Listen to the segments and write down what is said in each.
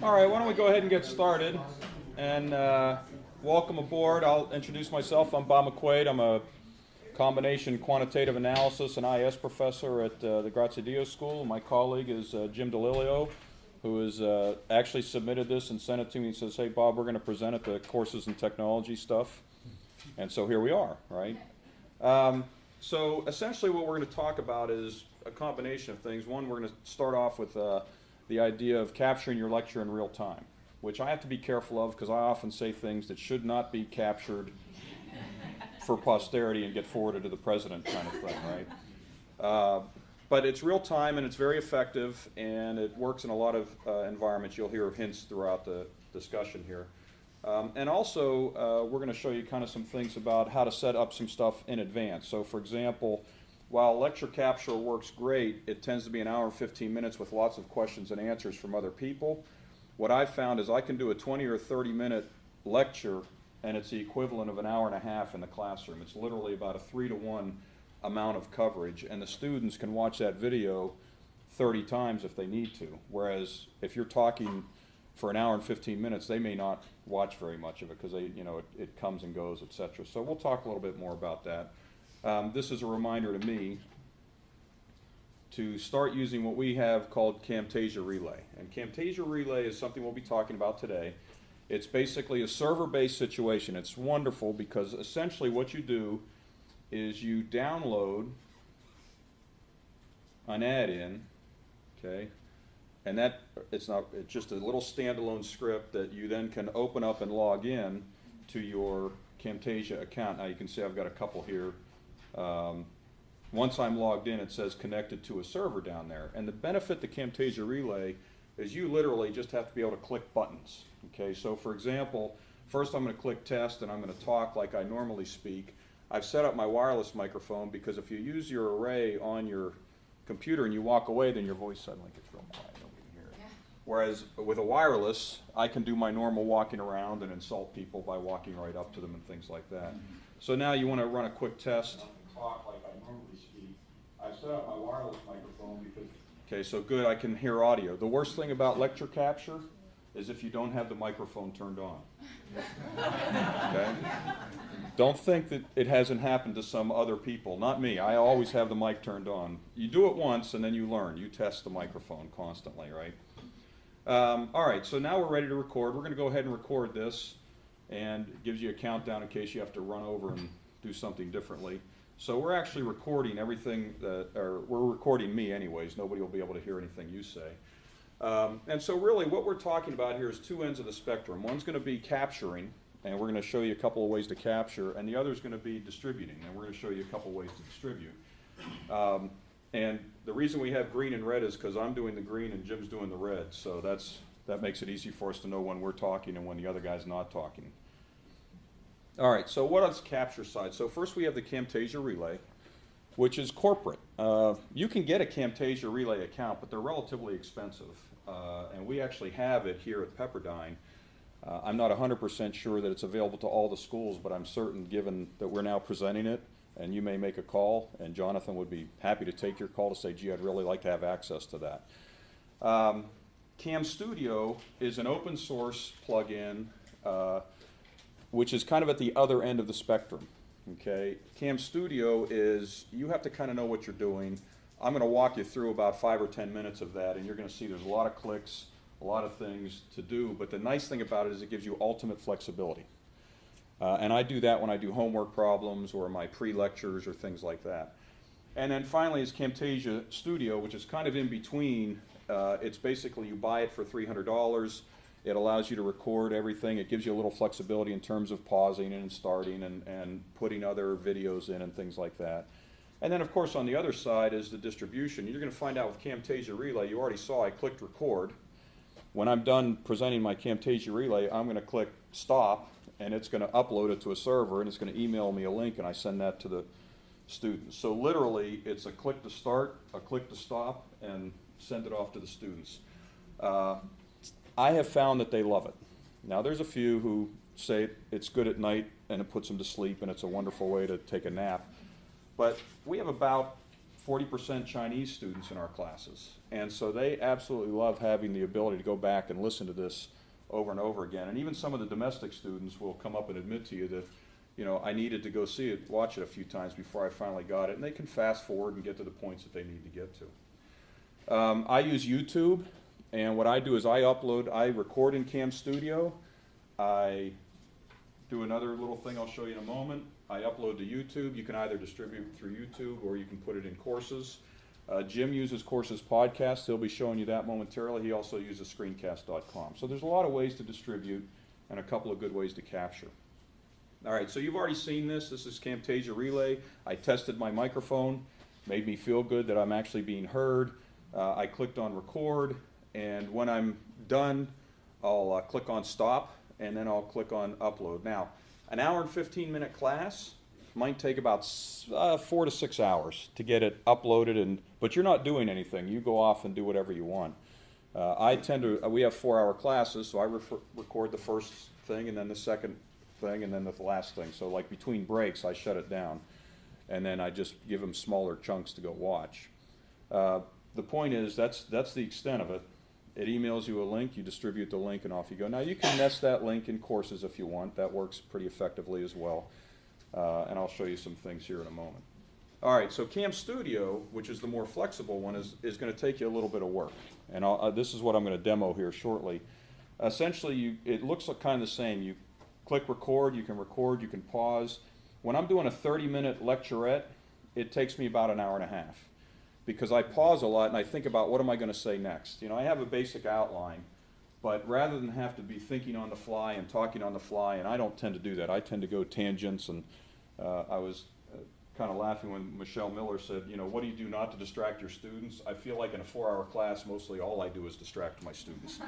All right, why don't we go ahead and get started, and welcome aboard. I'll introduce myself. I'm Bob McQuaid. I'm a combination quantitative analysis and IS professor at the Graziadio School. My colleague is Jim DiLellio, who has actually submitted this and sent it to me and says, hey Bob, we're going to present at the courses and technology stuff. And so here we are, right? So essentially what we're going to talk about is a combination of things. One, we're going to start off with the idea of capturing your lecture in real time, which I have to be careful of because I often say things that should not be captured for posterity and get forwarded to the president kind of thing, right? But it's real time and it's very effective and it works in a lot of environments. You'll hear hints throughout the discussion here. And also, we're going to show you kind of some things about how to set up some stuff in advance. So for example, while lecture capture works great, it tends to be an hour and 15 minutes with lots of questions and answers from other people. What I've found is I can do a 20 or 30 minute lecture and it's the equivalent of an hour and a half in the classroom. It's literally about a 3-to-1 amount of coverage, and the students can watch that video 30 times if they need to. Whereas if you're talking for an hour and 15 minutes, they may not watch very much of it because it comes and goes, etc. So we'll talk a little bit more about that. This is a reminder to me to start using what we have called Camtasia Relay. And Camtasia Relay is something we'll be talking about today. It's basically a server-based situation. It's wonderful because essentially what you do is you download an add-in, okay? And it's just a little standalone script that you then can open up and log in to your Camtasia account. Now you can see I've got a couple here. Once I'm logged in, it says connected to a server down there. And the benefit to Camtasia Relay is you literally just have to be able to click buttons. Okay, so for example, first I'm going to click test and I'm going to talk like I normally speak. I've set up my wireless microphone because if you use your array on your computer and you walk away, then your voice suddenly gets real quiet. Nobody can hear it. Yeah. Whereas with a wireless, I can do my normal walking around and insult people by walking right up to them and things like that. So now you want to run a quick test. Talk like I normally speak. I've set up my wireless microphone because, okay, so good, I can hear audio. The worst thing about lecture capture is if you don't have the microphone turned on. Okay? Don't think that it hasn't happened to some other people, not me. I always have the mic turned on. You do it once and then you learn. You test the microphone constantly, right? All right, so now we're ready to record. We're going to go ahead and record this, and it gives you a countdown in case you have to run over and do something differently. So we're actually recording everything or we're recording me anyways. Nobody will be able to hear anything you say. And so really what we're talking about here is two ends of the spectrum. One's going to be capturing, and we're going to show you a couple of ways to capture, and the other is going to be distributing, and we're going to show you a couple of ways to distribute. And the reason we have green and red is because I'm doing the green and Jim's doing the red, so that makes it easy for us to know when we're talking and when the other guy's not talking. All right, so what is capture side? So first we have the Camtasia Relay, which is corporate. You can get a Camtasia Relay account, but they're relatively expensive. And we actually have it here at Pepperdine. I'm not 100% sure that it's available to all the schools, but I'm certain, given that we're now presenting it, and you may make a call, and Jonathan would be happy to take your call to say, gee, I'd really like to have access to that. CamStudio is an open source plugin, which is kind of at the other end of the spectrum. Okay, CamStudio is, you have to kind of know what you're doing. I'm going to walk you through about 5 or 10 minutes of that, and you're going to see there's a lot of clicks, a lot of things to do, but the nice thing about it is it gives you ultimate flexibility. And I do that when I do homework problems or my pre-lectures or things like that. And then finally is Camtasia Studio, which is kind of in between. It's basically you buy it for $300. It allows you to record everything. It gives you a little flexibility in terms of pausing and starting and putting other videos in and things like that. And then of course on the other side is the distribution. You're going to find out with Camtasia Relay, you already saw I clicked record. When I'm done presenting my Camtasia Relay, I'm going to click stop, and it's going to upload it to a server, and it's going to email me a link, and I send that to the students. So literally it's a click to start, a click to stop, and send it off to the students. I have found that they love it. Now there's a few who say it's good at night and it puts them to sleep and it's a wonderful way to take a nap. But we have about 40% Chinese students in our classes. And so they absolutely love having the ability to go back and listen to this over and over again. And even some of the domestic students will come up and admit to you that, you know, I needed to go see it, watch it a few times before I finally got it. And they can fast forward and get to the points that they need to get to. I use YouTube, and what I do is I record in CamStudio. I do another little thing I'll show you in a moment. I upload to YouTube. You can either distribute through YouTube or you can put it in courses. Jim uses Courses Podcast. He'll be showing you that momentarily. He also uses screencast.com. So there's a lot of ways to distribute and a couple of good ways to capture. All right, so you've already seen this. This is Camtasia Relay. I tested my microphone. Made me feel good that I'm actually being heard. I clicked on record, and when I'm done, I'll click on stop, and then I'll click on upload. Now, an hour and 15-minute class might take about 4 to 6 hours to get it uploaded, but you're not doing anything. You go off and do whatever you want. We have 4-hour classes, so I record the first thing, and then the second thing, and then the last thing. So like between breaks, I shut it down, and then I just give them smaller chunks to go watch. The point is, that's the extent of it. It emails you a link, you distribute the link, and off you go. Now you can nest that link in courses if you want. That works pretty effectively as well. And I'll show you some things here in a moment. All right, so CamStudio, which is the more flexible one, is going to take you a little bit of work. And this is what I'm going to demo here shortly. Essentially, it looks like kind of the same. You click record, you can pause. When I'm doing a 30-minute lecturette, it takes me about an hour and a half, because I pause a lot and I think about what am I going to say next. You know, I have a basic outline, but rather than have to be thinking on the fly and talking on the fly, and I don't tend to do that. I tend to go tangents, and I was kind of laughing when Michelle Miller said, you know, what do you do not to distract your students? I feel like in a 4-hour class, mostly all I do is distract my students.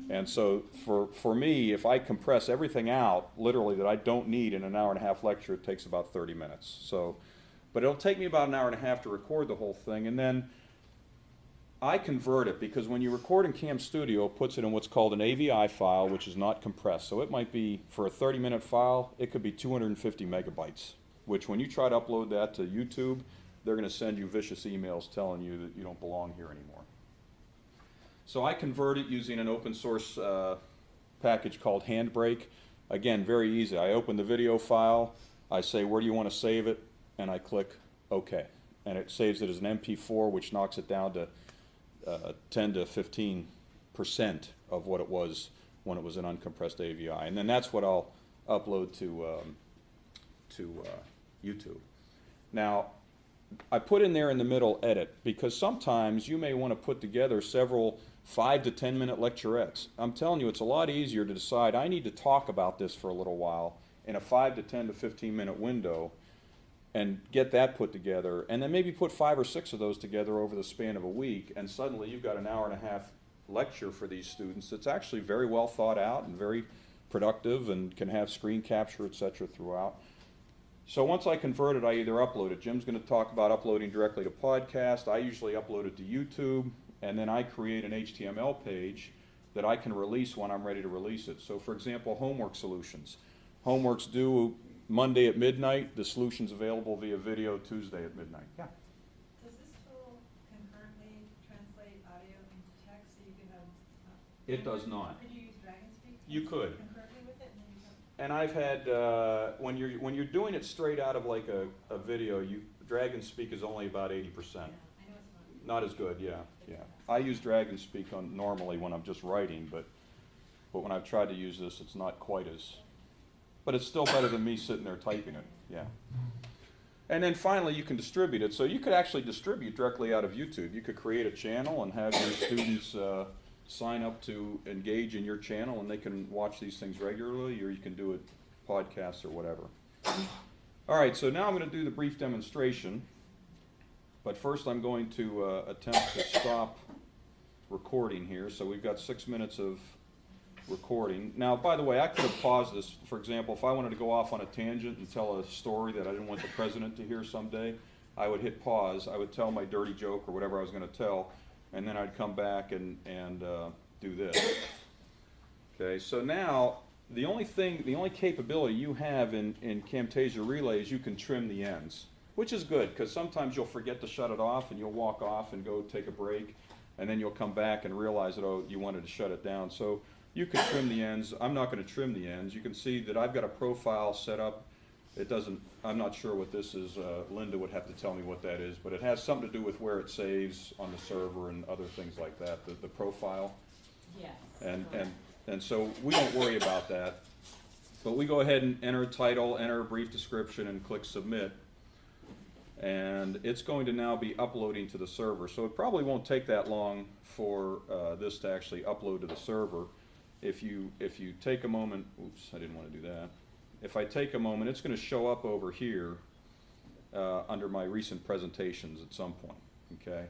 And so for me, if I compress everything out, literally, that I don't need in an hour and a half lecture, it takes about 30 minutes. So, but it'll take me about an hour and a half to record the whole thing, and then I convert it, because when you record in CamStudio, it puts it in what's called an AVI file, which is not compressed. So it might be, for a 30-minute file, it could be 250 megabytes, which when you try to upload that to YouTube, they're going to send you vicious emails telling you that you don't belong here anymore. So I convert it using an open source package called Handbrake. Again, very easy. I open the video file, I say, where do you want to save it? And I click OK. And it saves it as an MP4, which knocks it down to 10 to 15% of what it was when it was an uncompressed AVI. And then that's what I'll upload to YouTube. Now, I put in there in the middle edit, because sometimes you may want to put together several 5 to 10 minute lecturettes. I'm telling you, it's a lot easier to decide, I need to talk about this for a little while in a 5 to 10 to 15 minute window, and get that put together, and then maybe put 5 or 6 of those together over the span of a week, and suddenly you've got an hour and a half lecture for these students that's actually very well thought out and very productive and can have screen capture, etc. throughout. So once I convert it, I either upload it. Jim's going to talk about uploading directly to podcast. I usually upload it to YouTube, and then I create an HTML page that I can release when I'm ready to release it. So for example, homework solutions. Homework's due Monday at midnight. The solution's available via video Tuesday at midnight. Yeah? Does this tool concurrently translate audio into text so you can have... It does not. Could you use DragonSpeak? You could. Concurrently with it? And I've had, when you're doing it straight out of like a video, DragonSpeak is only about 80%. Yeah, I know it's not as good, yeah. I use DragonSpeak normally when I'm just writing, but when I've tried to use this, it's not quite as... But it's still better than me sitting there typing it, yeah. And then finally, you can distribute it. So you could actually distribute directly out of YouTube. You could create a channel and have your students sign up to engage in your channel, and they can watch these things regularly, or you can do it podcasts or whatever. All right, so now I'm going to do the brief demonstration. But first, I'm going to attempt to stop recording here. So we've got 6 minutes of recording. Now, by the way, I could have paused this. For example, if I wanted to go off on a tangent and tell a story that I didn't want the president to hear someday, I would hit pause. I would tell my dirty joke or whatever I was going to tell, and then I'd come back and do this. Okay, so now the only capability you have in Camtasia Relay is you can trim the ends, which is good, because sometimes you'll forget to shut it off and you'll walk off and go take a break, and then you'll come back and realize that, oh, you wanted to shut it down. So you can trim the ends. I'm not going to trim the ends. You can see that I've got a profile set up. It doesn't, I'm not sure what this is. Linda would have to tell me what that is, but it has something to do with where it saves on the server and other things like that, the profile. Yes. And so we don't worry about that. But we go ahead and enter a title, enter a brief description, and click submit. And it's going to now be uploading to the server. So it probably won't take that long for this to actually upload to the server. If you take a moment, oops, I didn't want to do that. If I take a moment, it's going to show up over here under my recent presentations at some point, okay?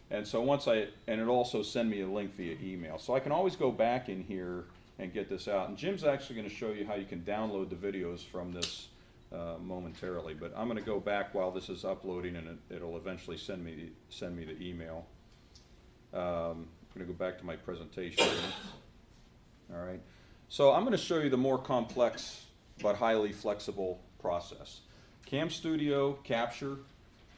And so and it'll also send me a link via email. So I can always go back in here and get this out. And Jim's actually going to show you how you can download the videos from this momentarily. But I'm going to go back while this is uploading, and it'll eventually send me the email. I'm going to go back to my presentation. All right. So I'm going to show you the more complex but highly flexible process. CamStudio, capture,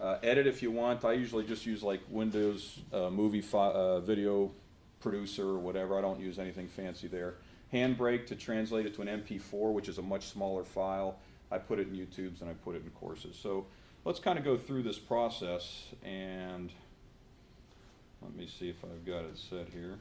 edit if you want. I usually just use like Windows movie video producer or whatever. I don't use anything fancy there. Handbrake to translate it to an MP4, which is a much smaller file. I put it in YouTube's and I put it in courses. So let's kind of go through this process, and let me see if I've got it set here.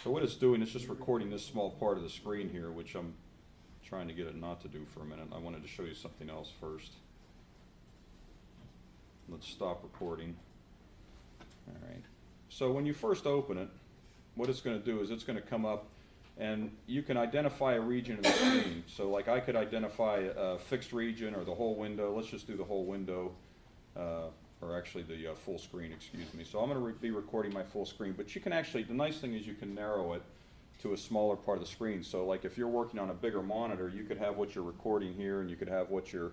So what it's doing is just recording this small part of the screen here, which I'm trying to get it not to do for a minute. I wanted to show you something else first. Let's stop recording. All right. So when you first open it, what it's going to do is it's going to come up, and you can identify a region of the screen. So like I could identify a fixed region or the whole window. Let's just do the whole window. Or actually the full screen, excuse me. So I'm going to be recording my full screen, but you can actually, the nice thing is you can narrow it to a smaller part of the screen. So like if you're working on a bigger monitor, you could have what you're recording here, and you could have what your,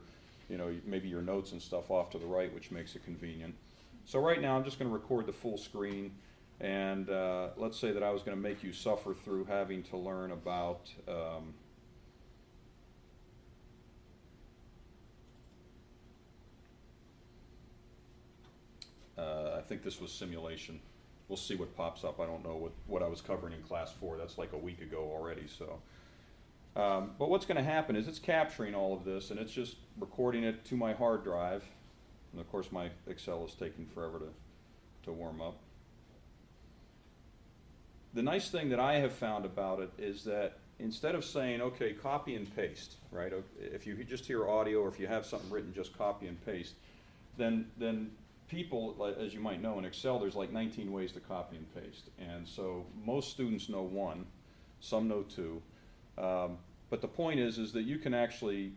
maybe your notes and stuff off to the right, which makes it convenient. So right now I'm just going to record the full screen, and let's say that I was going to make you suffer through having to learn about I think this was simulation. We'll see what pops up. I don't know what I was covering in class 4. That's like a week ago already. So, but what's going to happen is it's capturing all of this, and it's just recording it to my hard drive. And of course, my Excel is taking forever to warm up. The nice thing that I have found about it is that instead of saying, okay, copy and paste, right? If you just hear audio, or if you have something written, just copy and paste, then people, as you might know, in Excel, there's like 19 ways to copy and paste. And so most students know one, some know two. But the point is that you can actually,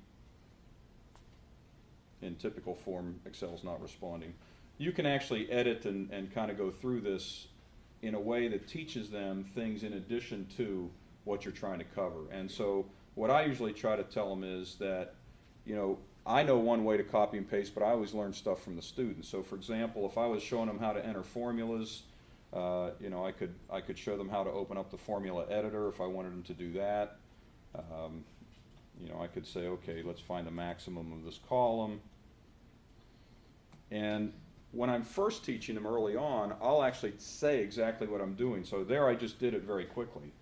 in typical form, Excel's not responding, you can actually edit and kind of go through this in a way that teaches them things in addition to what you're trying to cover. And so what I usually try to tell them is that, I know one way to copy and paste, but I always learn stuff from the students. So for example, if I was showing them how to enter formulas, I could show them how to open up the formula editor if I wanted them to do that. I could say, okay, let's find the maximum of this column. And when I'm first teaching them early on, I'll actually say exactly what I'm doing. So there I just did it very quickly.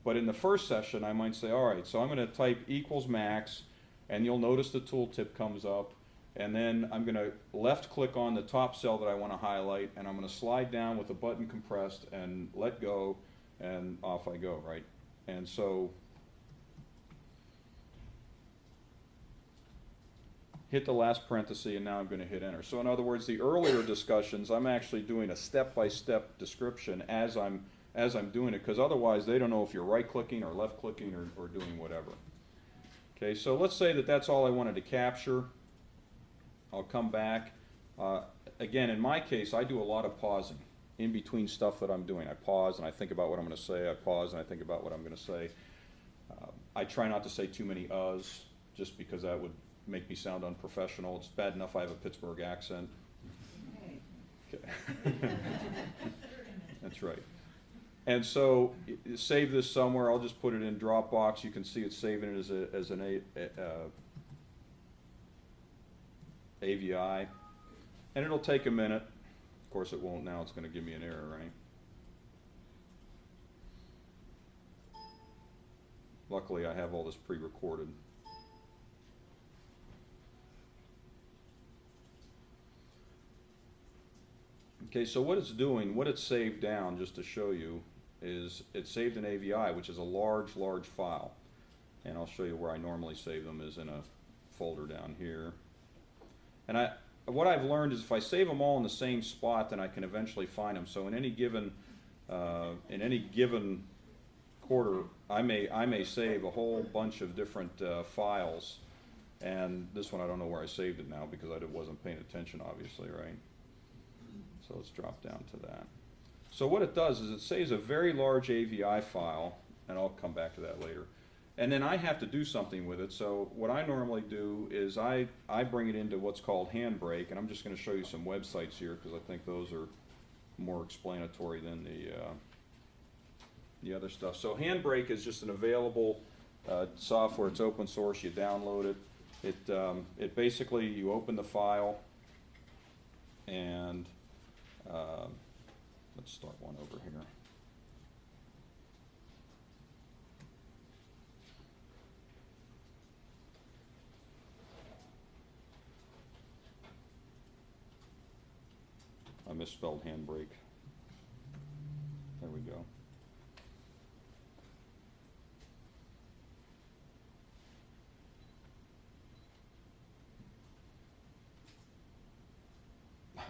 But in the first session, I might say, all right, so I'm going to type equals max, and you'll notice the tooltip comes up, and then I'm going to left click on the top cell that I want to highlight, and I'm going to slide down with the button compressed and let go, and off I go, right? And so hit the last parenthesis, and now I'm going to hit enter. So in other words, the earlier discussions, I'm actually doing a step-by-step description as I'm doing it, because otherwise they don't know if you're right-clicking or left-clicking or doing whatever. Okay, so let's say that that's all I wanted to capture. I'll come back. Again, in my case, I do a lot of pausing. in between stuff that I'm doing. I pause and I think about what I'm going to say. I pause and I think about what I'm going to say. I try not to say too many uhs, just because that would make me sound unprofessional. It's bad enough I have a Pittsburgh accent. Okay. That's right. And so save this somewhere. I'll just put it in Dropbox. You can see it's saving it as an AVI. And it'll take a minute. Of course it won't now. It's going to give me an error, right? Luckily I have all this pre-recorded. Okay, so what it's doing, what it's saved down, just to show you, is it's saved an AVI, which is a large, large file. And I'll show you where I normally save them is in a folder down here. And what I've learned is if I save them all in the same spot, then I can eventually find them. So in any given quarter, I may save a whole bunch of different files. And this one I don't know where I saved it now because I wasn't paying attention, obviously, right? So let's drop down to that. So what it does is it saves a very large AVI file, and I'll come back to that later. And then I have to do something with it. So what I normally do is I bring it into what's called Handbrake, and I'm just going to show you some websites here because I think those are more explanatory than the other stuff. So Handbrake is just an available software. It's open source. You download it. It basically, you open the file, and let's start one over here. I misspelled Handbrake. There we go.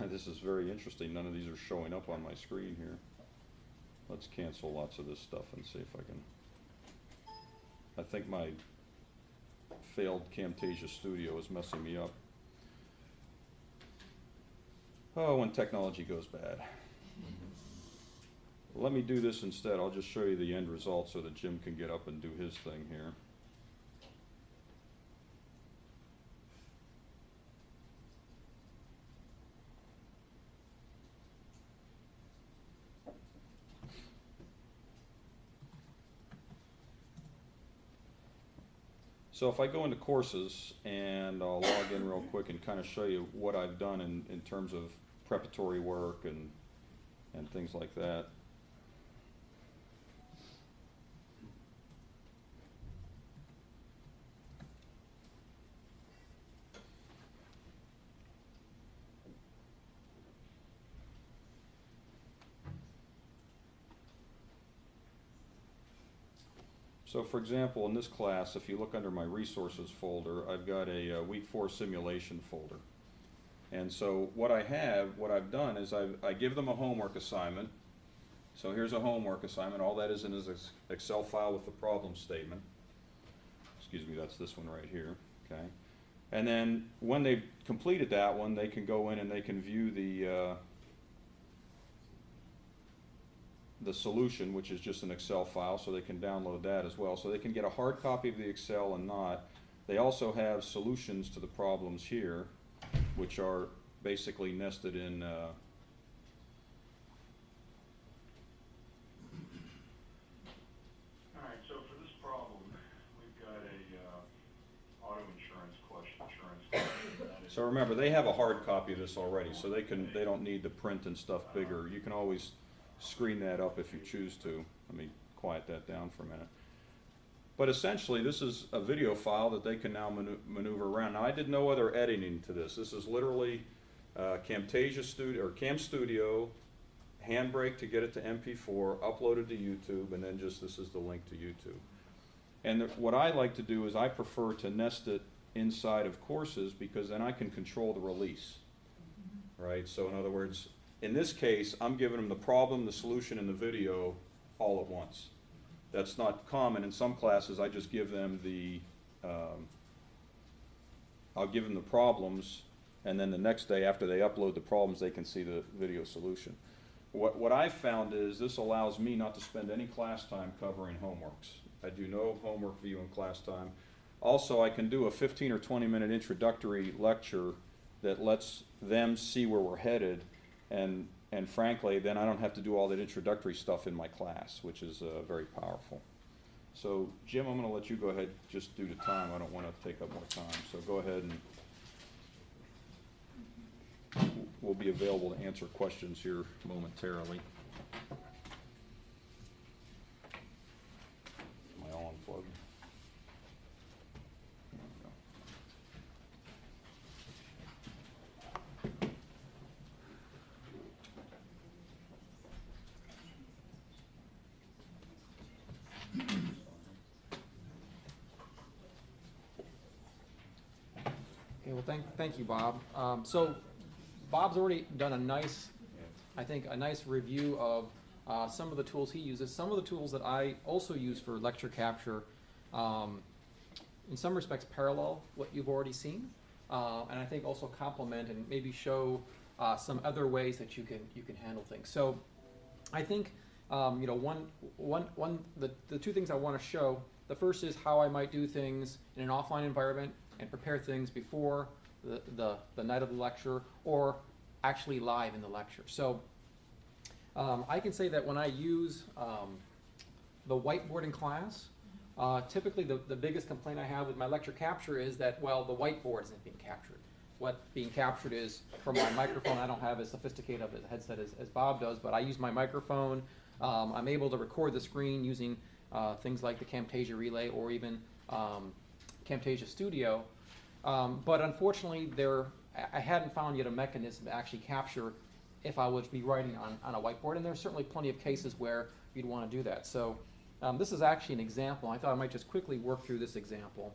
This is very interesting. None of these are showing up on my screen here. Let's cancel lots of this stuff and see if I can. I think my failed Camtasia Studio is messing me up. Oh, when technology goes bad. Let me do this instead. I'll just show you the end result so that Jim can get up and do his thing here. So if I go into courses, and I'll log in real quick and kind of show you what I've done in terms of preparatory work and things like that. So for example, in this class, if you look under my resources folder, I've got a week 4 simulation folder. And so what I've done is I give them a homework assignment. So here's a homework assignment. All that is in this Excel file with the problem statement. Excuse me, that's this one right here, okay? And then when they've completed that one, they can go in and they can view the solution, which is just an Excel file, so they can download that as well. So they can get a hard copy of the Excel and not. They also have solutions to the problems here, which are basically nested in All right, so for this problem, we've got a auto insurance question. So remember, they have a hard copy of this already, so they don't need to print and stuff bigger. You can always screen that up if you choose to. Let me quiet that down for a minute. But essentially, this is a video file that they can now maneuver around. Now, I did no other editing to this. This is literally Camtasia Studio or CamStudio, Handbrake to get it to MP4, uploaded to YouTube, and then just this is the link to YouTube. And what I like to do is I prefer to nest it inside of courses because then I can control the release, right? So in other words, in this case, I'm giving them the problem, the solution, and the video all at once. That's not common. In some classes, I just give them I'll give them the problems, and then the next day after they upload the problems, they can see the video solution. what I've found is this allows me not to spend any class time covering homeworks. I do no homework view in class time. Also, I can do a 15 or 20-minute introductory lecture that lets them see where we're headed, and frankly, then I don't have to do all that introductory stuff in my class, which is very powerful. So, Jim, I'm going to let you go ahead just due to time. I don't want to take up more time. So go ahead, and we'll be available to answer questions here momentarily. Am I all unplugged? There we go. Okay, well, thank you, Bob. So Bob's already done a nice review of some of the tools he uses. Some of the tools that I also use for lecture capture, in some respects parallel what you've already seen, and I think also complement and maybe show some other ways that you can handle things. So I think the two things I want to show. The first is how I might do things in an offline environment and prepare things before the night of the lecture or actually live in the lecture. So I can say that when I use the whiteboard in class, typically the biggest complaint I have with my lecture capture is that, well, the whiteboard isn't being captured. What being captured is from my microphone. I don't have as sophisticated of a headset as Bob does, but I use my microphone. I'm able to record the screen using things like the Camtasia Relay or even Camtasia Studio. But unfortunately, I hadn't found yet a mechanism to actually capture if I would be writing on a whiteboard, and there's certainly plenty of cases where you'd want to do that. So this is actually an example. I thought I might just quickly work through this example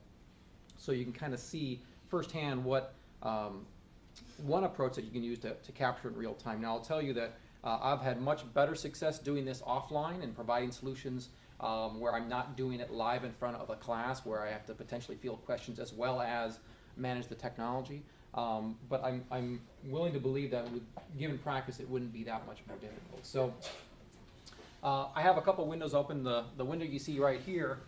so you can kind of see firsthand what one approach that you can use to capture in real time. Now, I'll tell you that I've had much better success doing this offline and providing solutions where I'm not doing it live in front of a class where I have to potentially field questions as well as manage the technology. But I'm willing to believe that given practice, it wouldn't be that much more difficult. So I have a couple windows open. The window you see right here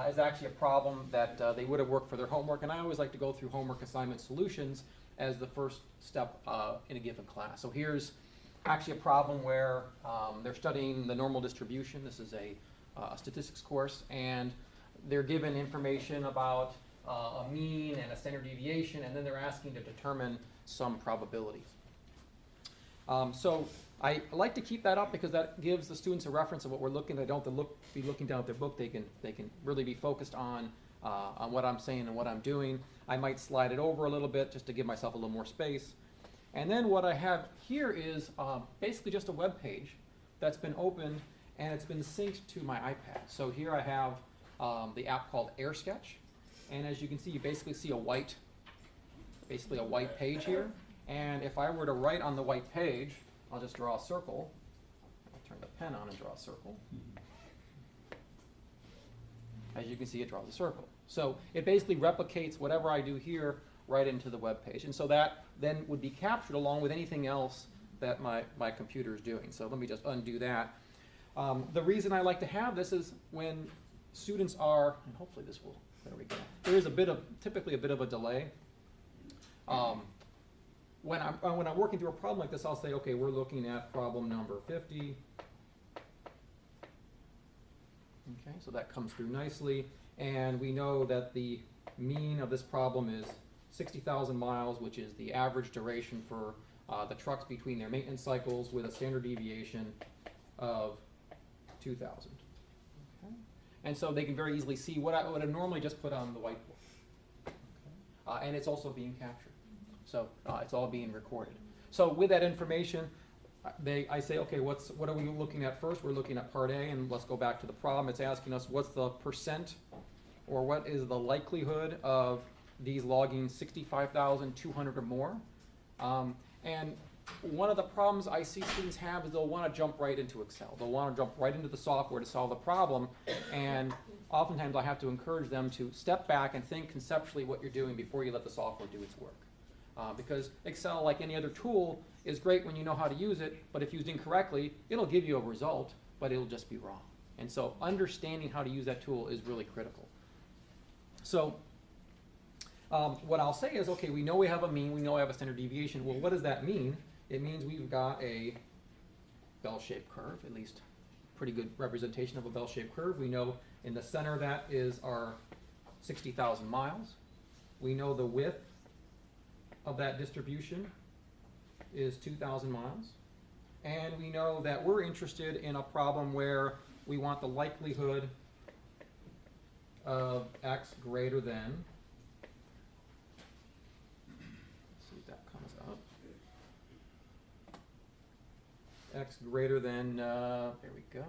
is actually a problem that they would have worked for their homework, and I always like to go through homework assignment solutions as the first step in a given class. So here's actually a problem where they're studying the normal distribution. This is a statistics course, and they're given information about a mean and a standard deviation, and then they're asking to determine some probabilities. So I like to keep that up because that gives the students a reference of what we're looking at. They don't have to be looking down at their book. They can really be focused on what I'm saying and what I'm doing. I might slide it over a little bit just to give myself a little more space. And then what I have here is basically just a web page that's been opened and it's been synced to my iPad. So here I have the app called AirSketch, and as you can see, you basically see a white page here. And if I were to write on the white page, I'll just draw a circle. I'll turn the pen on and draw a circle. As you can see, it draws a circle. So it basically replicates whatever I do here right into the web page. And so that then would be captured along with anything else that my computer is doing. So let me just undo that. The reason I like to have this is when students are, and hopefully this will, there we go. There is typically a bit of a delay. When I'm working through a problem like this, I'll say, okay, we're looking at problem number 50. Okay, so that comes through nicely. And we know that the mean of this problem is 60,000 miles, which is the average duration for the trucks between their maintenance cycles with a standard deviation of 2,000. Okay. And so they can very easily see what I would have normally just put on the whiteboard. Okay. And it's also being captured. So it's all being recorded. So with that information, I say, okay, what are we looking at first? We're looking at part A, and let's go back to the problem. It's asking us what's the percent, or what is the likelihood of these logging 65,200 or more. And one of the problems I see students have is they'll want to jump right into Excel. They'll want to jump right into the software to solve the problem, and oftentimes I have to encourage them to step back and think conceptually what you're doing before you let the software do its work. Because Excel, like any other tool, is great when you know how to use it, but if used incorrectly, it'll give you a result, but it'll just be wrong. And so understanding how to use that tool is really critical. So what I'll say is, okay, we know we have a mean, we know we have a standard deviation. Well, what does that mean? It means we've got a bell-shaped curve, at least pretty good representation of a bell-shaped curve. We know in the center that is our 60,000 miles. We know the width of that distribution is 2,000 miles. And we know that we're interested in a problem where we want the likelihood of x greater than, let's see if that comes up, x greater than, there we go,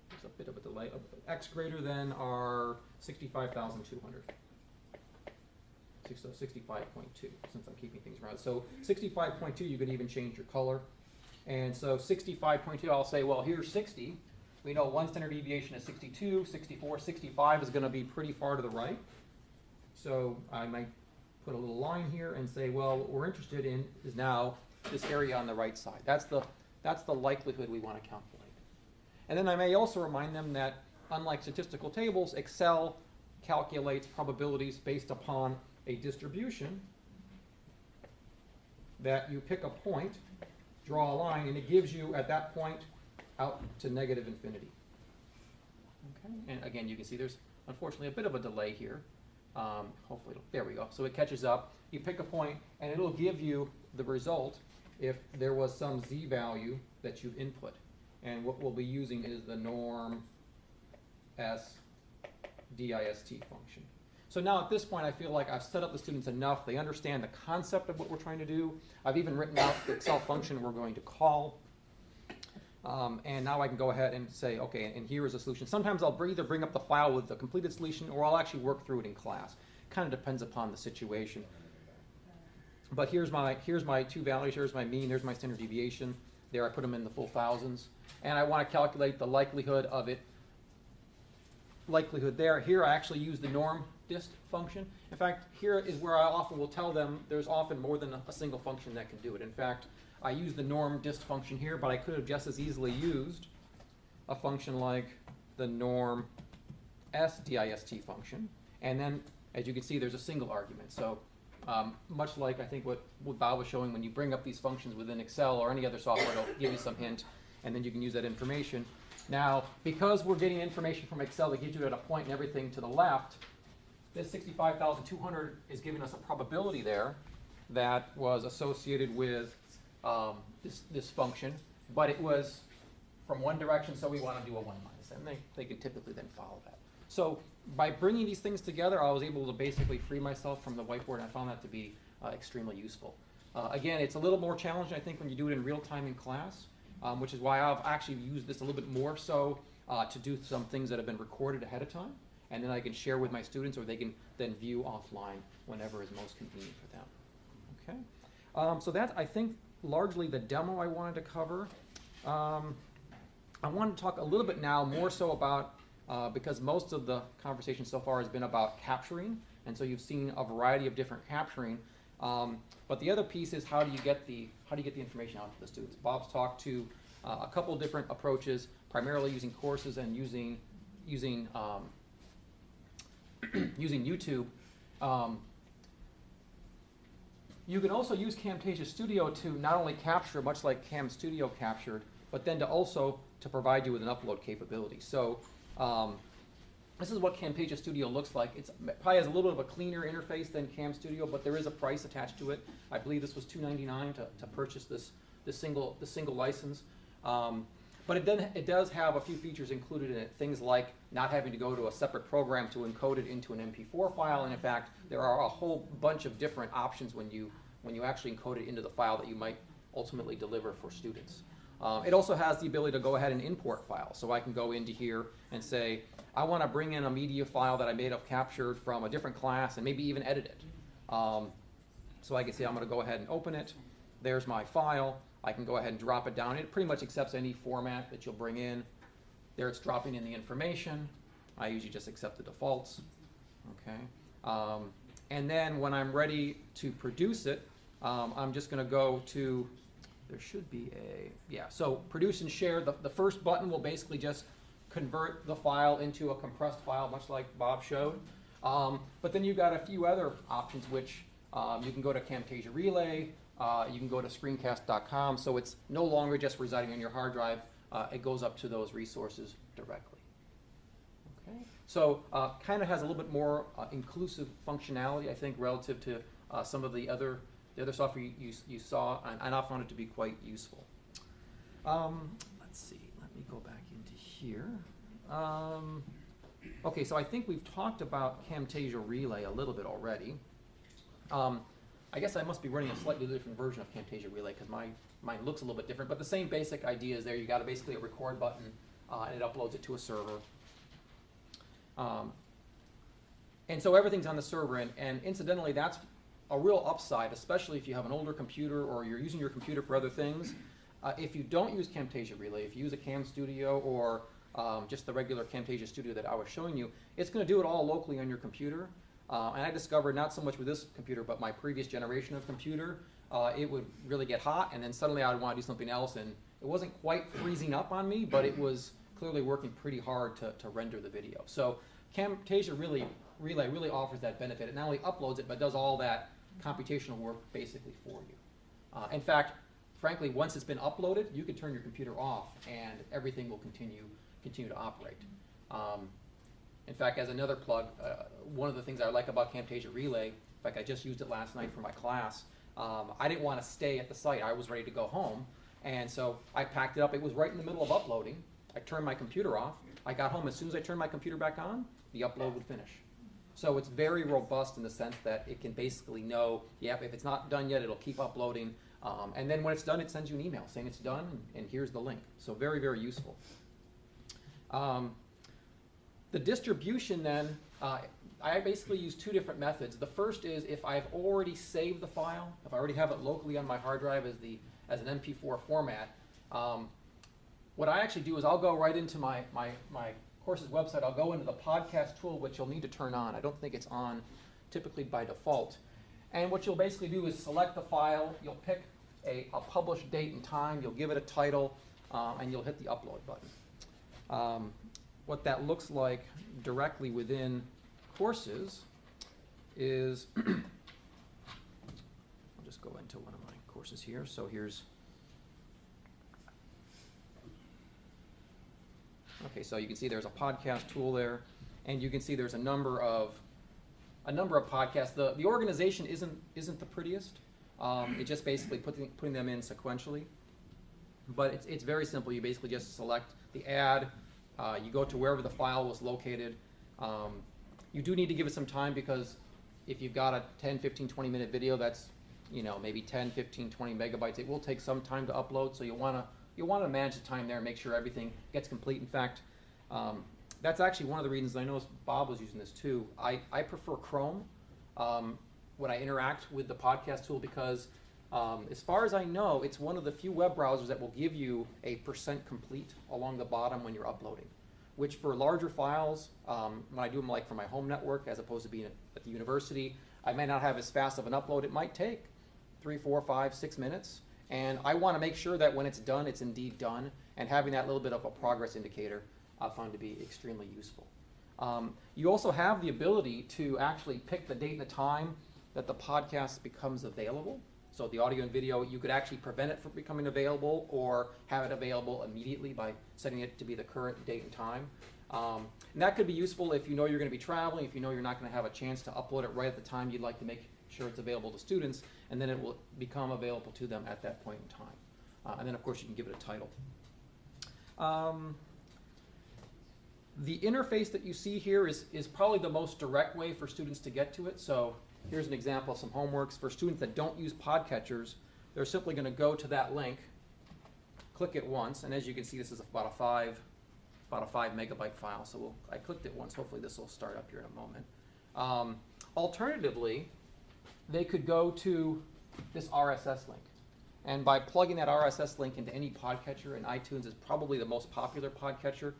there's a bit of a delay, x greater than our 65,200. So 65.2, since I'm keeping things round. So 65.2, you could even change your color. And so 65.2, I'll say, well, here's 60. We know one standard deviation is 62, 64, 65 is going to be pretty far to the right. So I might put a little line here and say, well, what we're interested in is now this area on the right side. That's the likelihood we want to calculate. And then I may also remind them that unlike statistical tables, Excel calculates probabilities based upon a distribution that you pick a point, draw a line, and it gives you at that point out to negative infinity. Okay, and again, you can see there's unfortunately a bit of a delay here. Hopefully, there we go. So it catches up. You pick a point, and it'll give you the result if there was some z value that you've input. And what we'll be using is the norm s dist function. So now at this point, I feel like I've set up the students enough. They understand the concept of what we're trying to do. I've even written out the Excel function we're going to call. And now I can go ahead and say, okay, and here is a solution. Sometimes I'll either bring up the file with the completed solution, or I'll actually work through it in class. Kind of depends upon the situation. But here's my two values. Here's my mean. Here's my standard deviation. There I put them in the full thousands. And I want to calculate the likelihood of it. Likelihood there. Here I actually use the norm dist function. In fact, here is where I often will tell them there's often more than a single function that can do it. In fact, I use the norm dist function here, but I could have just as easily used a function like the norm s dist function. And then, as you can see, there's a single argument. So much like I think what Bob was showing, when you bring up these functions within Excel or any other software, it'll give you some hint, and then you can use that information. Now, because we're getting information from Excel that gives you at a point and everything to the left, this 65,200 is giving us a probability there that was associated with this function, but it was from one direction, so we want to do a 1 minus, and they can typically then follow that. So by bringing these things together, I was able to basically free myself from the whiteboard, and I found that to be extremely useful. Again, it's a little more challenging, I think, when you do it in real time in class, which is why I've actually used this a little bit more so to do some things that have been recorded ahead of time, and then I can share with my students, or they can then view offline whenever is most convenient for them. Okay, so that's, I think, largely the demo I wanted to cover. I want to talk a little bit now more so about, because most of the conversation so far has been about capturing, and so you've seen a variety of different capturing. But the other piece is how do you get the information out to the students? Bob's talked to a couple different approaches, primarily using courses and using YouTube. You can also use CamStudio to not only capture, much like CamStudio captured, but then to provide you with an upload capability. So this is what CamStudio looks like. It probably has a little bit of a cleaner interface than CamStudio, but there is a price attached to it. I believe this was $2.99 to purchase this single license. But it does have a few features included in it, things like not having to go to a separate program to encode it into an MP4 file. And in fact, there are a whole bunch of different options when you actually encode it into the file that you might ultimately deliver for students. It also has the ability to go ahead and import files. So I can go into here and say, I want to bring in a media file that I may have captured from a different class and maybe even edit it. So I can say I'm going to go ahead and open it. There's my file. I can go ahead and drop it down. It pretty much accepts any format that you'll bring in. There it's dropping in the information. I usually just accept the defaults. Okay. And then when I'm ready to produce it, I'm just going to go to, there should be so produce and share. The first button will basically just convert the file into a compressed file, much like Bob showed. But then you've got a few other options, which you can go to Camtasia Relay, you can go to screencast.com, so it's no longer just residing on your hard drive. It goes up to those resources directly. Okay, so kind of has a little bit more inclusive functionality, I think, relative to some of the other software you saw, and I found it to be quite useful. Let's see, let me go back into here. Okay, so I think we've talked about Camtasia Relay a little bit already. I guess I must be running a slightly different version of Camtasia Relay because mine looks a little bit different, but the same basic idea is there. You got basically a record button, and it uploads it to a server. And so everything's on the server, and incidentally, that's a real upside, especially if you have an older computer or you're using your computer for other things. If you don't use Camtasia Relay, if you use a CamStudio or just the regular Camtasia Studio that I was showing you, it's going to do it all locally on your computer. And I discovered, not so much with this computer, but my previous generation of computer, it would really get hot, and then suddenly I would want to do something else, and it wasn't quite freezing up on me, but it was clearly working pretty hard to render the video. So Camtasia Relay really offers that benefit. It not only uploads it, but does all that computational work basically for you. In fact, frankly, once it's been uploaded, you can turn your computer off, and everything will continue to operate. In fact, as another plug, one of the things I like about Camtasia Relay, in fact, I just used it last night for my class. I didn't want to stay at the site. I was ready to go home, and so I packed it up. It was right in the middle of uploading. I turned my computer off. I got home. As soon as I turned my computer back on, the upload would finish. So it's very robust in the sense that it can basically know, yep, if it's not done yet, it'll keep uploading. And then when it's done, it sends you an email saying it's done, and here's the link. So very, very useful. The distribution then, I basically use two different methods. The first is if I've already saved the file, if I already have it locally on my hard drive as an MP4 format, what I actually do is I'll go right into my course's website. I'll go into the podcast tool, which you'll need to turn on. I don't think it's on typically by default. And what you'll basically do is select the file. You'll pick a published date and time. You'll give it a title, and you'll hit the upload button. What that looks like directly within courses is, I'll just go into one of my courses here. So here's, okay, so you can see there's a podcast tool there, and you can see there's a number of podcasts. The organization isn't the prettiest. It just basically putting them in sequentially, but it's very simple. You basically just select the ad. You go to wherever the file was located. You do need to give it some time because if you've got a 10, 15, 20-minute video that's, maybe 10, 15, 20 megabytes, it will take some time to upload. So you'll want to manage the time there and make sure everything gets complete. In fact, that's actually one of the reasons I know Bob was using this too. I prefer Chrome when I interact with the podcast tool because as far as I know, it's one of the few web browsers that will give you a % complete along the bottom when you're uploading, which for larger files, when I do them like for my home network as opposed to being at the university, I may not have as fast of an upload. It might take 3, 4, 5, 6 minutes. And I want to make sure that when it's done, it's indeed done. And having that little bit of a progress indicator I found to be extremely useful. You also have the ability to actually pick the date and the time that the podcast becomes available. So the audio and video, you could actually prevent it from becoming available or have it available immediately by setting it to be the current date and time. And that could be useful if you know you're going to be traveling, if you know you're not going to have a chance to upload it right at the time you'd like to make sure it's available to students, and then it will become available to them at that point in time. And then, of course, you can give it a title. The interface that you see here is probably the most direct way for students to get to it. So here's an example of some homeworks. For students that don't use podcatchers, they're simply going to go to that link, click it once, and as you can see, this is about a 5 megabyte file. So I clicked it once. Hopefully this will start up here in a moment. Alternatively, they could go to this RSS link. And by plugging that RSS link into any podcatcher, and iTunes is probably the most popular podcatcher,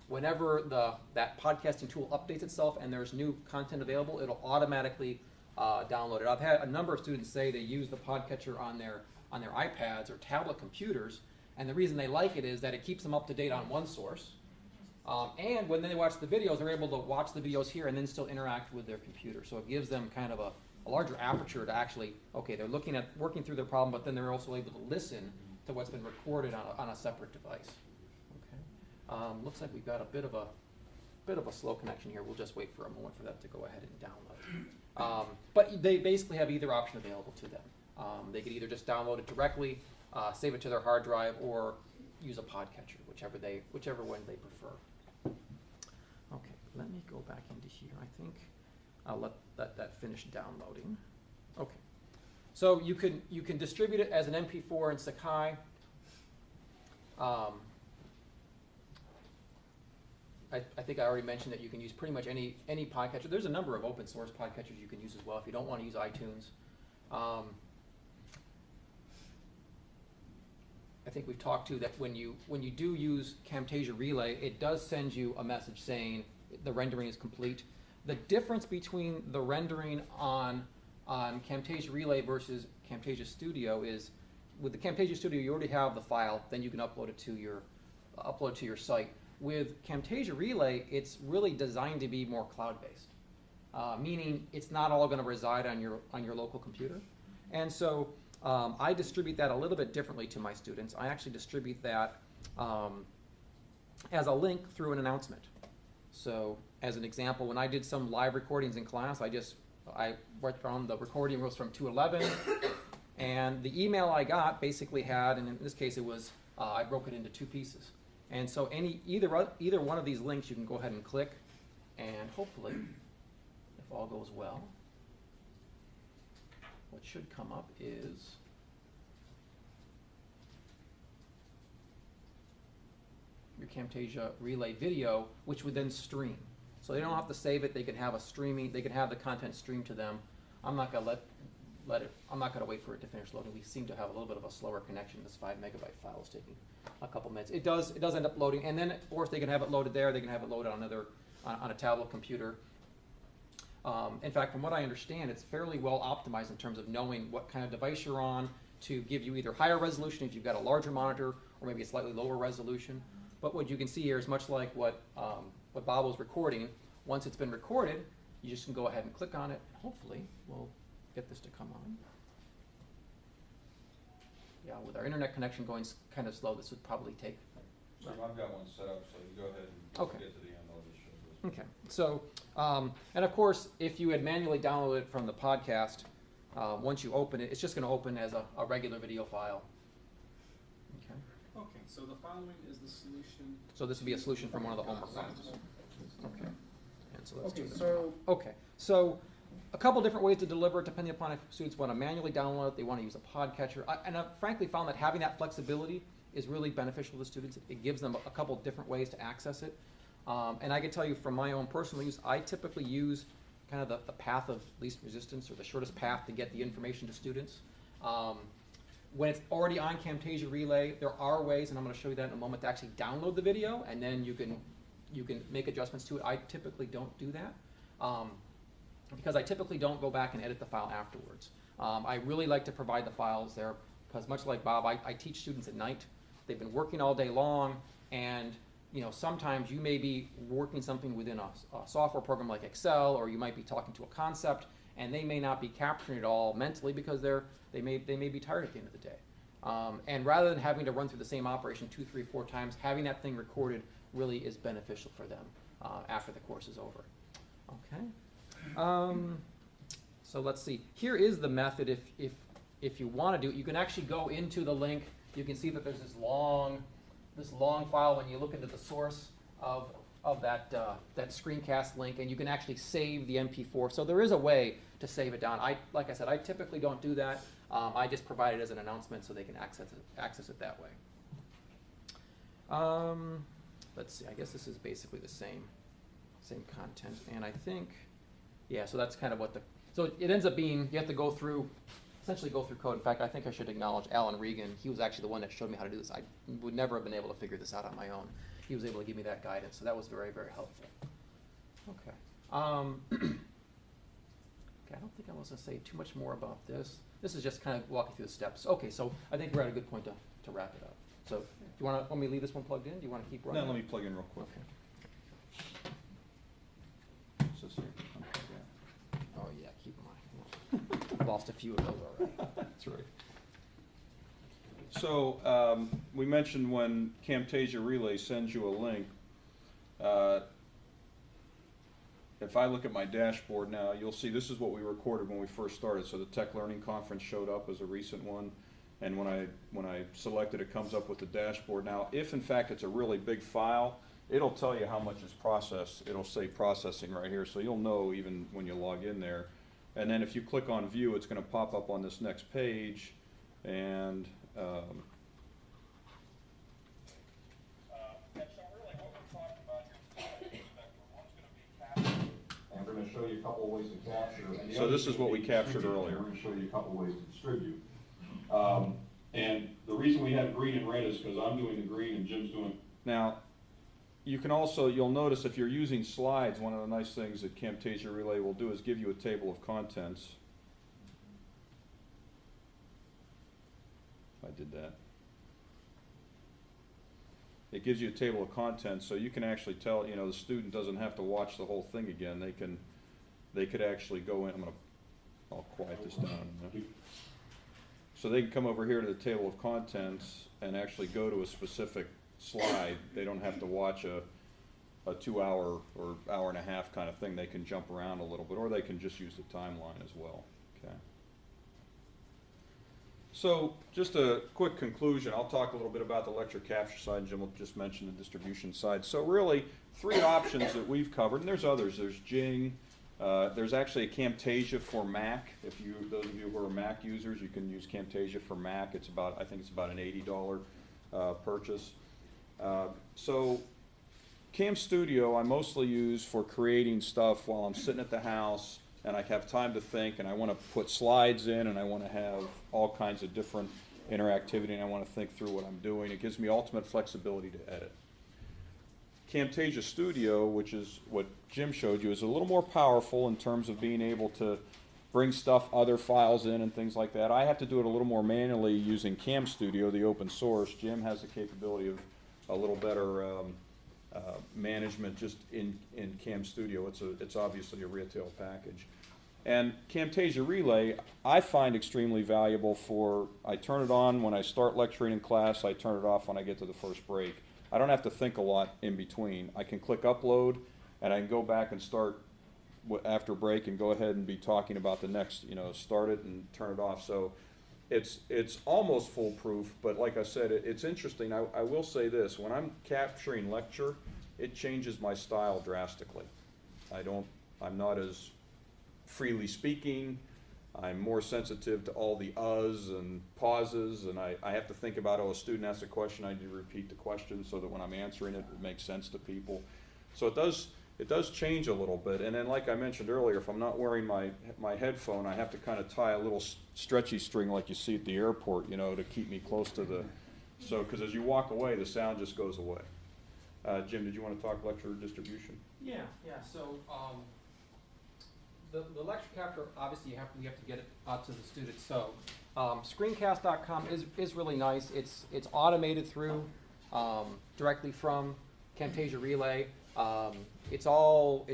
Whenever that podcasting tool updates itself and there's new content available, it'll automatically download it. I've had a number of students say they use the podcatcher on their iPads or tablet computers, and the reason they like it is that it keeps them up to date on one source. And when they watch the videos, they're able to watch the videos here and then still interact with their computer. So it gives them kind of a larger aperture to actually, okay, they're working through their problem, but then they're also able to listen to what's been recorded on a separate device. Okay. Looks like we've got a bit of a slow connection here. We'll just wait for a moment for that to go ahead and download. But they basically have either option available to them. They could either just download it directly, save it to their hard drive, or use a podcatcher, whichever one they prefer. Okay, let me go back into here. I think I'll let that finish downloading. Okay, so you can distribute it as an MP4 in Sakai. I think I already mentioned that you can use pretty much any podcatcher. There's a number of open source podcatchers you can use as well if you don't want to use iTunes. I think we've talked to that when you do use Camtasia Relay, it does send you a message saying the rendering is complete. The difference between the rendering on Camtasia Relay versus Camtasia Studio is with the Camtasia Studio you already have the file, then you can upload it to your site. With Camtasia Relay, it's really designed to be more cloud-based, meaning it's not all going to reside on your local computer, and so I distribute that a little bit differently to my students. I actually distribute that as a link through an announcement. So, as an example, when I did some live recordings in class, I wrote down the recording was from 211, and the email I got basically had, and in this case it was, I broke it into two pieces. And so either one of these links you can go ahead and click, and hopefully, if all goes well, what should come up is your Camtasia Relay video, which would then stream. So they don't have to save it. They can have the content streamed to them. I'm not gonna I'm not gonna wait for it to finish loading. We seem to have a little bit of a slower connection. This 5 megabyte file is taking a couple minutes. It does end up loading, and then of course they can have it loaded there. They can have it loaded on a tablet computer. In fact, from what I understand, it's fairly well optimized in terms of knowing what kind of device you're on to give you either higher resolution if you've got a larger monitor, or maybe a slightly lower resolution. But what you can see here is much like what Bob was recording. Once it's been recorded, you just can go ahead and click on it, and hopefully we'll get this to come on. Yeah, with our internet connection going kind of slow, this would probably take. So I've got one set up, so you go ahead and get to the end. I'll just show this. Okay, so, and of course, if you had manually downloaded it from the podcast, once you open it, it's just going to open as a regular video file. Okay. Okay, so the following is the solution. So this would be a solution from one of the homework problems. Okay. And so let's do this. So Okay, so a couple different ways to deliver it depending upon if students want to manually download it, they want to use a podcatcher. And I've frankly found that having that flexibility is really beneficial to students. It gives them a couple different ways to access it. And I can tell you from my own personal use, I typically use kind of the path of least resistance, or the shortest path to get the information to students. When it's already on Camtasia Relay, there are ways, and I'm going to show you that in a moment, to actually download the video, and then you can make adjustments to it. I typically don't do that because I typically don't go back and edit the file afterwards. I really like to provide the files there because, much like Bob, I teach students at night. They've been working all day long, and sometimes you may be working something within a software program like Excel, or you might be talking to a concept, and they may not be capturing it all mentally because they may be tired at the end of the day. And rather than having to run through the same operation 2, 3, 4 times, having that thing recorded really is beneficial for them after the course is over. Okay. So let's see. Here is the method. If you want to do it, you can actually go into the link. You can see that there's this long file when you look into the source of that screencast link, and you can actually save the MP4. So there is a way to save it down. Like I said, I typically don't do that. I just provide it as an announcement so they can access it that way. Let's see. I guess this is basically the same content, and I think, yeah. So that's kind of so it ends up being you have to essentially go through code. In fact, I think I should acknowledge Alan Regan. He was actually the one that showed me how to do this. I would never have been able to figure this out on my own. he was able to give me that guidance, so that was very, very helpful. Okay. Okay, I don't think I was going to say too much more about this. This is just kind of walking through the steps. Okay, so I think we're at a good point to wrap it up. So do you want me to leave this one plugged in? Do you want to keep running? Now let me plug in real quick. Okay. So here, unplug that. Oh, yeah, keep mine. Lost a few of those already. That's right. So we mentioned when Camtasia Relay sends you a link, if I look at my dashboard now, you'll see this is what we recorded when we first started. So the Tech Learning Conference showed up as a recent one, and when I selected it, comes up with the dashboard. Now, if in fact it's a really big file, it'll tell you how much is processed. It'll say processing right here, so you'll know even when you log in there. And then if you click on View, it's going to pop up on this next page, and I'm going to show you a couple of ways to capture. And the So other this thing is what we to captured distribute, earlier. I'm going to show you a couple of ways to distribute. And the reason we have green and red is because I'm doing the green and Jim's doing. now, you can also, you'll notice if you're using slides, one of the nice things that Camtasia Relay will do is give you a table of contents. I did that. It gives you a table of contents, so you can actually tell, you know, the student doesn't have to watch the whole thing again. They could actually go in. I'll quiet this down a minute. So they can come over here to the table of contents and actually go to a specific slide. They don't have to watch a 2-hour or hour and a half kind of thing. They can jump around a little bit, or they can just use the timeline as well. Okay. So just a quick conclusion. I'll talk a little bit about the lecture capture side, and Jim will just mention the distribution side. So really, 3 options that we've covered, and there's others. There's Jing. There's actually a Camtasia for Mac. Those of you who are Mac users, you can use Camtasia for Mac. It's about, I think it's about an $80 purchase. So CamStudio I mostly use for creating stuff while I'm sitting at the house and I have time to think and I want to put slides in and I want to have all kinds of different interactivity and I want to think through what I'm doing. It gives me ultimate flexibility to edit. Camtasia Studio, which is what Jim showed you, is a little more powerful in terms of being able to bring stuff, other files in and things like that. I have to do it a little more manually using CamStudio, the open source. Jim has the capability of a little better management just in CamStudio. It's obviously a retail package. And Camtasia Relay, I find extremely valuable for, I turn it on when I start lecturing in class, I turn it off when I get to the first break. I don't have to think a lot in between. I can click upload and I can go back and start after break and go ahead and be talking about the next, start it and turn it off. So it's almost foolproof, but like I said, it's interesting. I will say this, when I'm capturing lecture, it changes my style drastically. I'm not as freely speaking. I'm more sensitive to all the uhs and pauses, and I have to think about, a student asks a question, I need to repeat the question so that when I'm answering it, it makes sense to people. So it does change a little bit. And then like I mentioned earlier, if I'm not wearing my headphone, I have to kind of tie a little stretchy string like you see at the airport, to keep me close to because as you walk away, the sound just goes away. Jim, did you want to talk lecture distribution? Yeah. So the lecture capture, obviously we have to get it out to the students. So screencast.com is really nice. It's automated through directly from Camtasia Relay. It's all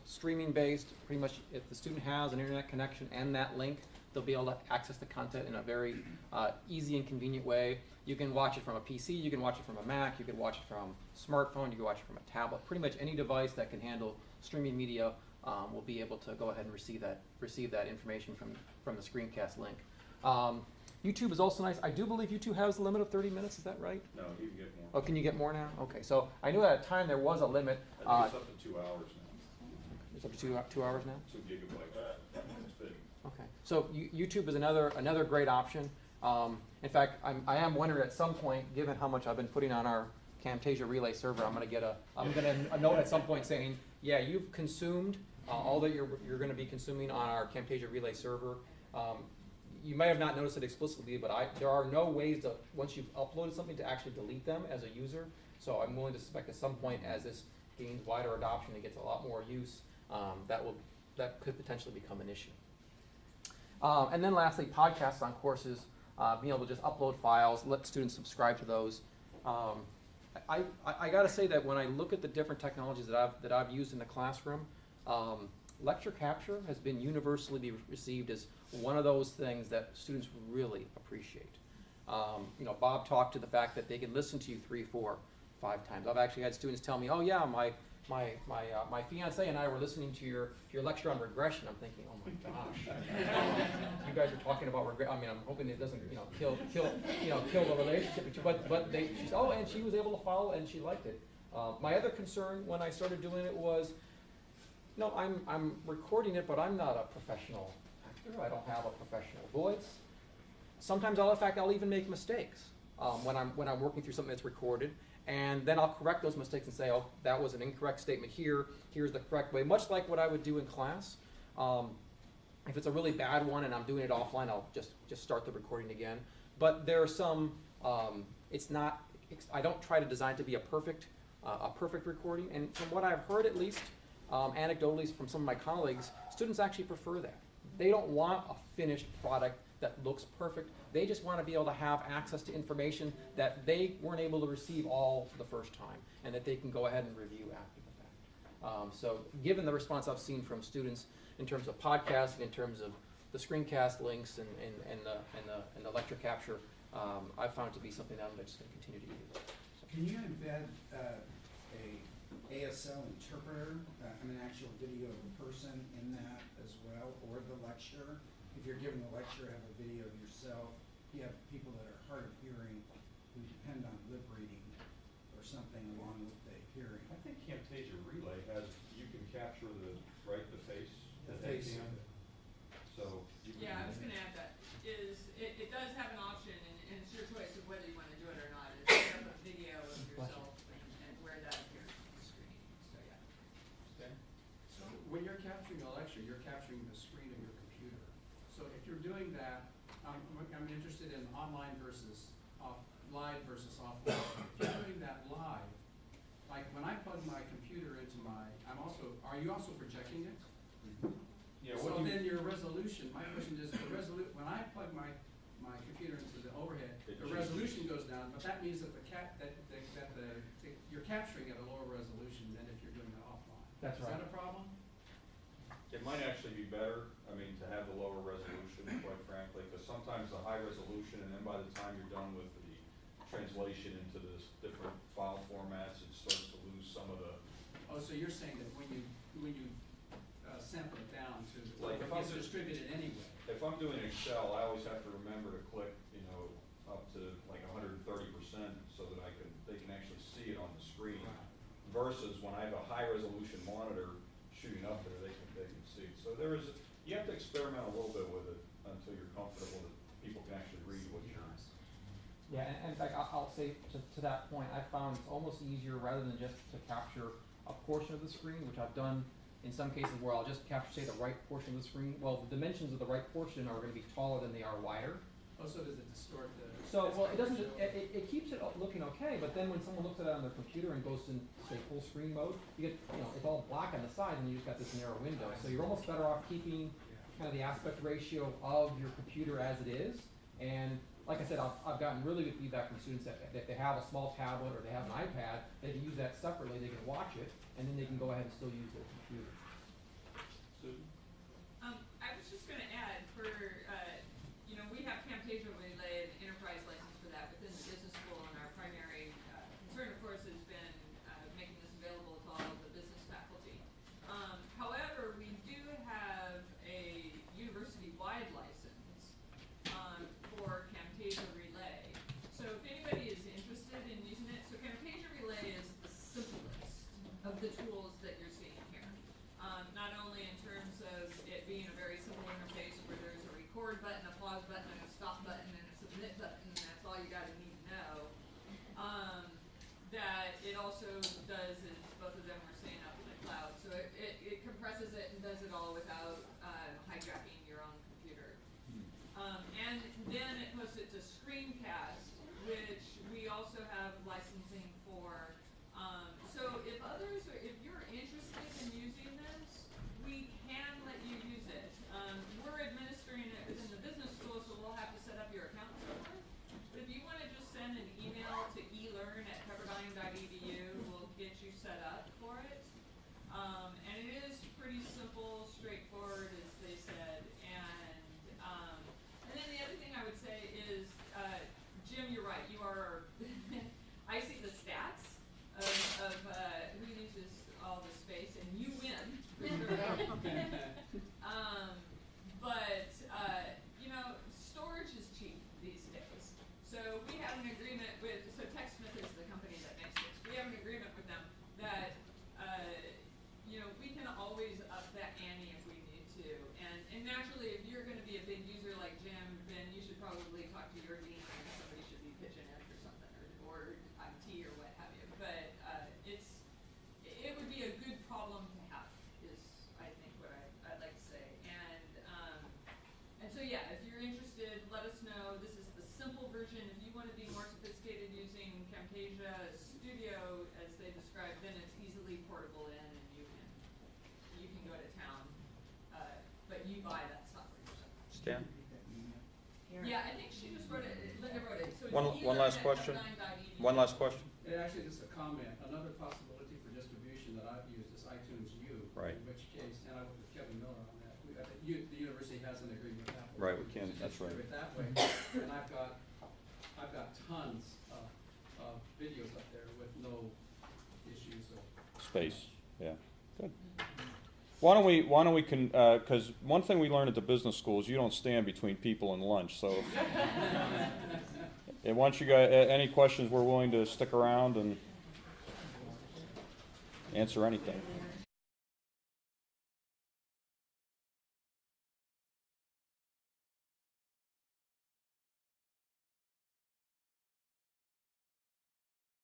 streaming based. Pretty much, if the student has an internet connection and that link, they'll be able to access the content in a very easy and convenient way. You can watch it from a PC, you can watch it from a Mac, you can watch it from a smartphone, you can watch it from a tablet. Pretty much any device that can handle streaming media will be able to go ahead and receive that information from the screencast link. YouTube is also nice. I do believe YouTube has a limit of 30 minutes. Is that right? No, you can get more. Oh, can you get more now? Okay, so I knew at a time there was a limit. I think it's up to 2 hours now. It's up to two hours now? 2 gigabytes. It's big. Okay, so YouTube is another great option. In fact, I am wondering at some point, given how much I've been putting on our Camtasia Relay server, I'm going to get a note at some point saying, yeah, you've consumed all that you're going to be consuming on our Camtasia Relay server. you may have not noticed it explicitly, but there are no ways to, once you've uploaded something, to actually delete them as a user. So I'm willing to suspect at some point, as this gains wider adoption and gets a lot more use, that could potentially become an issue. And then lastly, podcasts on courses, being able to just upload files, let students subscribe to those. I got to say that when I look at the different technologies that I've used in the classroom, lecture capture has been universally received as one of those things that students really appreciate. You know, Bob talked to the fact that they can listen to you 3, 4, 5 times. I've actually had students tell me, "Oh yeah, my fiance and I were listening to your lecture on regression." I'm thinking, "Oh my gosh, you guys are talking about regression." I mean, I'm hoping it doesn't, kill the relationship between. But she said, "Oh, and she was able to follow and she liked it." My other concern when I started doing it was, no, I'm recording it, but I'm not a professional actor. I don't have a professional voice. Sometimes I'll even make mistakes when I'm working through something that's recorded. And then I'll correct those mistakes and say, "Oh, that was an incorrect statement here. Here's the correct way." Much like what I would do in class. If it's a really bad one and I'm doing it offline, I'll just start the recording again. But there are some. I don't try to design it to be a perfect recording. And from what I've heard, at least anecdotally from some of my colleagues, students actually prefer that. They don't want a finished product that looks perfect. They just want to be able to have access to information that they weren't able to receive all the first time, and that they can go ahead and review after the fact. So given the response I've seen from students in terms of podcasting, in terms of the screencast links and the lecture capture, I've found it to be something that I'm just going to continue to use. So. Can you embed a ASL interpreter, an actual video of the person in that as well, or the lecture? If you're giving a lecture, have a video of yourself. You have people that are hard of hearing who depend on lip reading or something along with the hearing. I think Camtasia Relay has, you can capture the face. The face. So. You can Yeah, I was gonna add that, it does have an option, and it's your choice of whether you wanna do it or not, is set up a video of yourself and where that appears on the screen, so yeah. Okay. So when you're capturing a lecture, you're capturing the screen of your computer. So if you're doing that, I'm interested in online versus live versus offline. If you're doing that live, like when I plug my computer into are you also projecting it? Yeah. So then your resolution, my question is, when I plug my computer into the overhead, the resolution goes down, but that means that you're capturing at a lower resolution than if you're doing it offline. That's right. Is that a problem? It might actually be better, to have the lower resolution, quite frankly, because sometimes the high resolution, and then by the time you're done with the translation into the different file formats, it starts to lose some of the. Oh, so you're saying that when you sample it down to Like if it's distributed anyway. If I'm doing Excel, I always have to remember to click, up to like 130% so that they can actually see it on the screen. Right. Versus when I have a high resolution monitor shooting up there, they can see. So you have to experiment a little bit with it until you're comfortable that people can actually read what you're. Yeah, and in fact, I'll say to that point, I found it's almost easier rather than just to capture a portion of the screen, which I've done in some cases where I'll just capture, say, the right portion of the screen. Well, the dimensions of the right portion are going to be taller than they are wider. Oh, so does it distort the? So, well, it doesn't. It keeps it looking okay, but then when someone looks at it on their computer and goes in, say, full screen mode, you get, it's all black on the sides, and you just got this narrow window. So you're almost better off keeping kind of the aspect ratio of your computer as it is. And like I said, I've gotten really good feedback from students that if they have a small tablet or they have an iPad, they can use that separately. They can watch it, and then they can go ahead and still use their computer. Susan? I was just gonna add we have CamTasia Relay and enterprise license for that within the business school, and our primary concern, of course, has been making this available to all of the business faculty. However, we do have a university-wide license for CamTasia Relay. So if anybody is interested in using it, so CamTasia Relay is the simplest of the tools that you're seeing here. Not only in terms of it being a very simple interface where there's a record button, a pause button, and a stop button, and a submit button, and that's all you gotta need to know. That it also does is both of them were saying up in the cloud. So it compresses it and does it all without hijacking your own computer. And screencast, which we also have licensing for. So if others, or if you're interested in using this, we can let you use it. We're administering it within the business school, so we'll have to set up your account server. But if you want to just send an email to elearn@pepperdine.edu, we'll get you set up for it. And it is pretty simple, straightforward, as they said. And then the other thing I would say is, Jim, you're right. You are. I see the stats of who uses all the space, and you win for sure. But you know, storage is cheap these days. So we have an agreement with. So TechSmith is the company that makes this. We have an agreement with them that. You know, we can always up that ante if we need to. And naturally, if you're going to be a big user like Jim, then you should probably talk to your dean, and somebody should be pitching in for something, or IT or what have you. But it would be a good problem to have, is I think what I'd like to say. And so yeah, if you're interested, let us know. This is the simple version. If you want to be more sophisticated using Camtasia Studio, as they described, then it's easily portable in. You can go to town, but you buy that software yourself. Stan? Yeah, I think she just wrote it, Linda wrote it. So it's One last question. elearn@pepperdine.edu. One last question. And actually, just a comment, another possibility for distribution that I've used is iTunes U. Right. In which case, and I work with Kevin Miller on that, the university has an agreement with Apple. Right, we can, that's right. Do it that way, and I've got tons of videos up there with no issues of. Space, yeah, good. Why don't we because one thing we learned at the business school is you don't stand between people and lunch, so. And once you got any questions, we're willing to stick around and answer anything.